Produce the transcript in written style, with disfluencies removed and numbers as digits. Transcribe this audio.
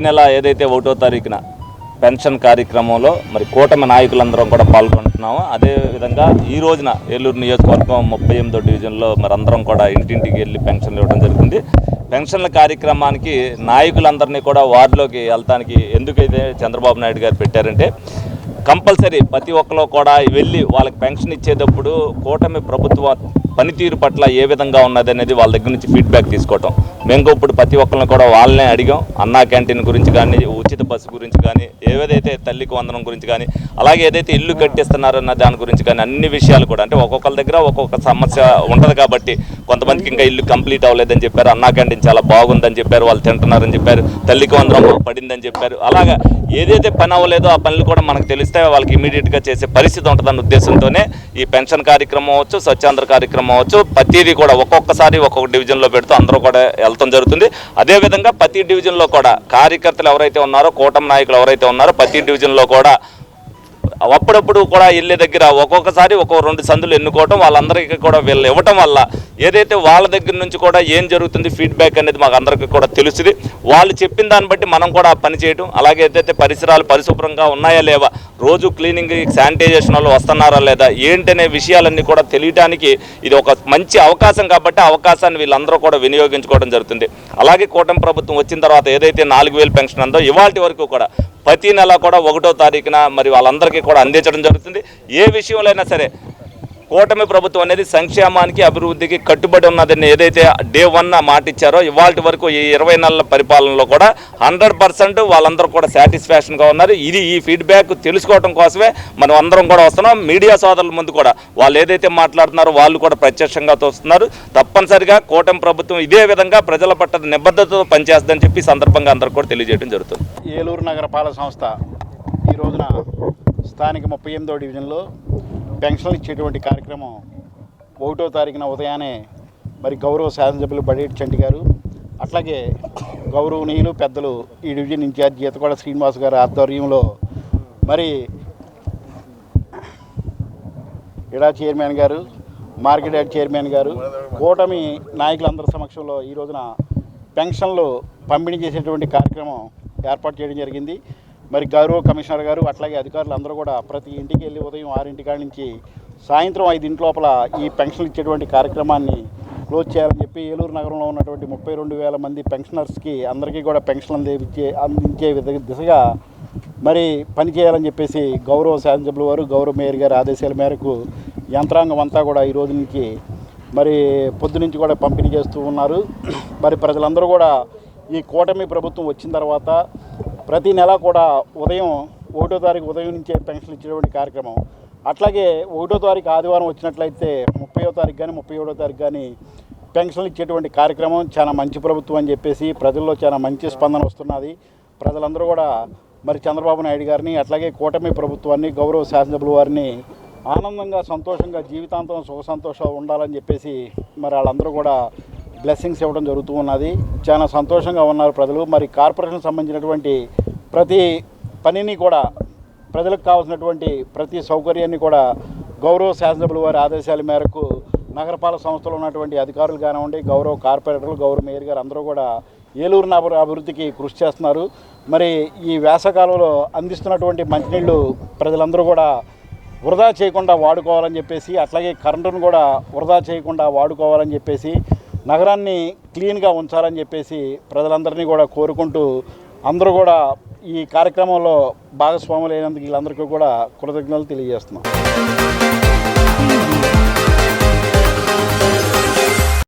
నెల ఏదైతే 1వ తారీఖున పెన్షన్ కార్యక్రమంలో మరి కూటమి నాయకులందరం కూడా పాల్గొంటున్నాము. అదేవిధంగా ఈ రోజున ఏలూరు నియోజకవర్గం 38వ డివిజన్లో మరి అందరం కూడా ఇంటింటికి వెళ్ళి పెన్షన్లు ఇవ్వడం జరుగుతుంది. పెన్షన్ల కార్యక్రమానికి నాయకులందరినీ కూడా వార్డులోకి వెళ్తానికి ఎందుకైతే చంద్రబాబు నాయుడు గారు పెట్టారంటే కంపల్సరీ ప్రతి ఒక్కరు కూడా వెళ్ళి వాళ్ళకి పెన్షన్ ఇచ్చేటప్పుడు కూటమి ప్రభుత్వ పనితీరు పట్ల ఏ విధంగా ఉన్నది అనేది వాళ్ళ దగ్గర నుంచి ఫీడ్బ్యాక్ తీసుకోవటం. మేము ఇప్పుడు ప్రతి ఒక్కరిని కూడా వాళ్ళనే అడిగాం. అన్నా క్యాంటీన్ గురించి కానీ, ఉచిత బస్సు గురించి కానీ, ఏదైతే తల్లికి వందనం గురించి కానీ, అలాగే ఏదైతే ఇల్లు కట్టిస్తున్నారన్న దాని గురించి కానీ అన్ని విషయాలు కూడా అంటే ఒక్కొక్కరి దగ్గర ఒక్కొక్క సమస్య ఉంటుంది కాబట్టి కొంతమందికి ఇంకా ఇల్లు కంప్లీట్ అవ్వలేదని చెప్పారు, అన్నా క్యాంటీన్ చాలా బాగుందని చెప్పారు, వాళ్ళు తింటున్నారని చెప్పారు, తల్లికి వందనం పడిందని చెప్పారు. అలాగా ఏదైతే పని అవ్వలేదో ఆ పనులు కూడా మనకు తెలిస్తే వాళ్ళకి ఇమీడియట్గా చేసే పరిస్థితి ఉంటుందన్న ఉద్దేశంతోనే ఈ పెన్షన్ కార్యక్రమం అవచ్చు, స్వచ్ఛాంధ్ర కార్యక్రమం అవచ్చు, ప్రతిదీ కూడా ఒక్కొక్కసారి ఒక్కొక్క డివిజన్లో పెడుతూ అందరూ కూడా వెళ్తాం జరుగుతుంది. అదేవిధంగా ప్రతి డివిజన్లో కూడా కార్యకర్తలు ఎవరైతే ఉన్నారో, కూటమి నాయకులు ఎవరైతే ఉన్నారో ప్రతి డివిజన్లో కూడా అప్పుడప్పుడు కూడా వెళ్ళే దగ్గర ఒక్కొక్కసారి ఒక్కొక్క 2 సందులు ఎన్నుకోవటం, వాళ్ళందరికీ కూడా వీళ్ళు ఇవ్వటం వల్ల ఏదైతే వాళ్ళ దగ్గర నుంచి కూడా ఏం జరుగుతుంది ఫీడ్బ్యాక్ అనేది మాకు అందరికీ కూడా తెలుస్తుంది. వాళ్ళు చెప్పిన దాన్ని బట్టి మనం కూడా పని చేయడం, అలాగే ఏదైతే పరిసరాలు పరిశుభ్రంగా ఉన్నాయా లేవా, రోజు క్లీనింగ్ శానిటైజేషన్ వాళ్ళు వస్తున్నారా లేదా ఏంటనే విషయాలన్నీ కూడా తెలియడానికి ఇది ఒక మంచి అవకాశం కాబట్టి ఆ అవకాశాన్ని వీళ్ళందరూ కూడా వినియోగించుకోవడం జరుగుతుంది. అలాగే కూటమి ప్రభుత్వం వచ్చిన తర్వాత ఏదైతే 4000 పెన్షన్ ఉందో ఇవాళ వరకు కూడా ప్రతి నెల కూడా 1వ తారీఖున మరి వాళ్ళందరికీ కూడా అందించడం జరుగుతుంది. ఏ విషయంలో అయినా సరే కూటమి ప్రభుత్వం అనేది సంక్షేమానికి అభివృద్ధికి కట్టుబడి ఉన్నదని ఏదైతే డే 1 మాట ఇచ్చారో ఇవాళ వరకు ఈ 20 నెలల పరిపాలనలో కూడా 100% వాళ్ళందరూ కూడా సాటిస్ఫాక్షన్గా ఉన్నారు. ఇది ఈ ఫీడ్బ్యాక్ తెలుసుకోవడం కోసమే మనం అందరం కూడా వస్తున్నాం. మీడియా సోదరుల ముందు కూడా వాళ్ళు ఏదైతే మాట్లాడుతున్నారో వాళ్ళు కూడా ప్రత్యక్షంగా తోస్తున్నారు. తప్పనిసరిగా కూటమి ప్రభుత్వం ఇదే విధంగా ప్రజల పట్ల నిబద్ధతతో పనిచేస్తుందని చెప్పి సందర్భంగా అందరికీ కూడా తెలియజేయడం జరుగుతుంది. ఏలూరు నగరపాలక సంస్థ ఈ రోజున స్థానిక 38వ డివిజన్లో పెన్షన్లు ఇచ్చేటువంటి కార్యక్రమం 1వ తారీఖున ఉదయాన్నే మరి గౌరవ శాసనసభ్యులు బడేటి చంటి గారు, అట్లాగే గౌరవనీయులు పెద్దలు ఈ డివిజన్ ఇన్ఛార్జ్ ఈతకొండ శ్రీనివాస్ గారి ఆధ్వర్యంలో మరి ఇడా చైర్మన్ గారు, మార్కెట్ యార్డ్ చైర్మన్ గారు, కూటమి నాయకులందరి సమక్షంలో ఈ రోజున పెన్షన్లు పంపిణీ చేసేటువంటి కార్యక్రమం ఏర్పాటు చేయడం జరిగింది. మరి గౌరవ కమిషనర్ గారు అట్లాగే అధికారులు అందరూ కూడా ప్రతి ఇంటికి వెళ్ళి ఉదయం 6 కాడి నుంచి సాయంత్రం 5 లోపల ఈ పెన్షన్లు ఇచ్చేటువంటి కార్యక్రమాన్ని క్లోజ్ చేయాలని చెప్పి ఏలూరు నగరంలో ఉన్నటువంటి 32,000 మంది పెన్షనర్స్కి అందరికీ కూడా పెన్షన్ అందించే దిశగా మరి పనిచేయాలని చెప్పేసి గౌరవ శాసనసభ్యుల వారు, గౌరవ మేయర్ గారి ఆదేశాల మేరకు యంత్రాంగం అంతా కూడా ఈ రోజు నుంచి మరి పొద్దు నుంచి కూడా పంపిణీ చేస్తూ ఉన్నారు. మరి ప్రజలందరూ కూడా ఈ కూటమి ప్రభుత్వం వచ్చిన తర్వాత ప్రతి నెల కూడా ఉదయం 1వ తారీఖు ఉదయం నుంచే పెన్షన్లు ఇచ్చేటువంటి కార్యక్రమం, అట్లాగే 1వ తారీఖు ఆదివారం వచ్చినట్లయితే 30వ తారీఖు కానీ 31వ తారీఖు కానీ పెన్షన్లు ఇచ్చేటువంటి కార్యక్రమం చాలా మంచి ప్రభుత్వం అని చెప్పేసి ప్రజల్లో చాలా మంచి స్పందన వస్తున్నది. ప్రజలందరూ కూడా మరి చంద్రబాబు నాయుడు గారిని అట్లాగే కూటమి ప్రభుత్వాన్ని, గౌరవ శాసనసభ్యుల వారిని ఆనందంగా సంతోషంగా జీవితాంతం సుఖ సంతోషాలు ఉండాలని చెప్పేసి మరి వాళ్ళందరూ కూడా బ్లెస్సింగ్స్ ఇవ్వడం జరుగుతూ ఉన్నది. చాలా సంతోషంగా ఉన్నారు ప్రజలు. మరి కార్పొరేషన్ సంబంధించినటువంటి ప్రతి పనిని కూడా ప్రజలకు కావాల్సినటువంటి ప్రతి సౌకర్యాన్ని కూడా గౌరవ శాసనసభ్యుల వారి ఆదేశాల మేరకు నగరపాలక సంస్థలో ఉన్నటువంటి అధికారులు కానివ్వండి, గౌరవ కార్పొరేటర్లు, గౌరవ మేయర్ గారు అందరూ కూడా ఏలూరు నగర అభివృద్ధికి కృషి చేస్తున్నారు. మరి ఈ వేసవకాలంలో అందిస్తున్నటువంటి మంచినీళ్ళు ప్రజలందరూ కూడా వృధా చేయకుండా వాడుకోవాలని చెప్పేసి, అట్లాగే కరెంటును కూడా వృధా చేయకుండా వాడుకోవాలని చెప్పేసి, నగరాన్ని క్లీన్గా ఉంచాలని చెప్పేసి ప్రజలందరినీ కూడా కోరుకుంటూ అందరూ కూడా ఈ కార్యక్రమంలో భాగస్వాములైనందుకు వీళ్ళందరికీ కూడా కృతజ్ఞతలు తెలియజేస్తున్నాం.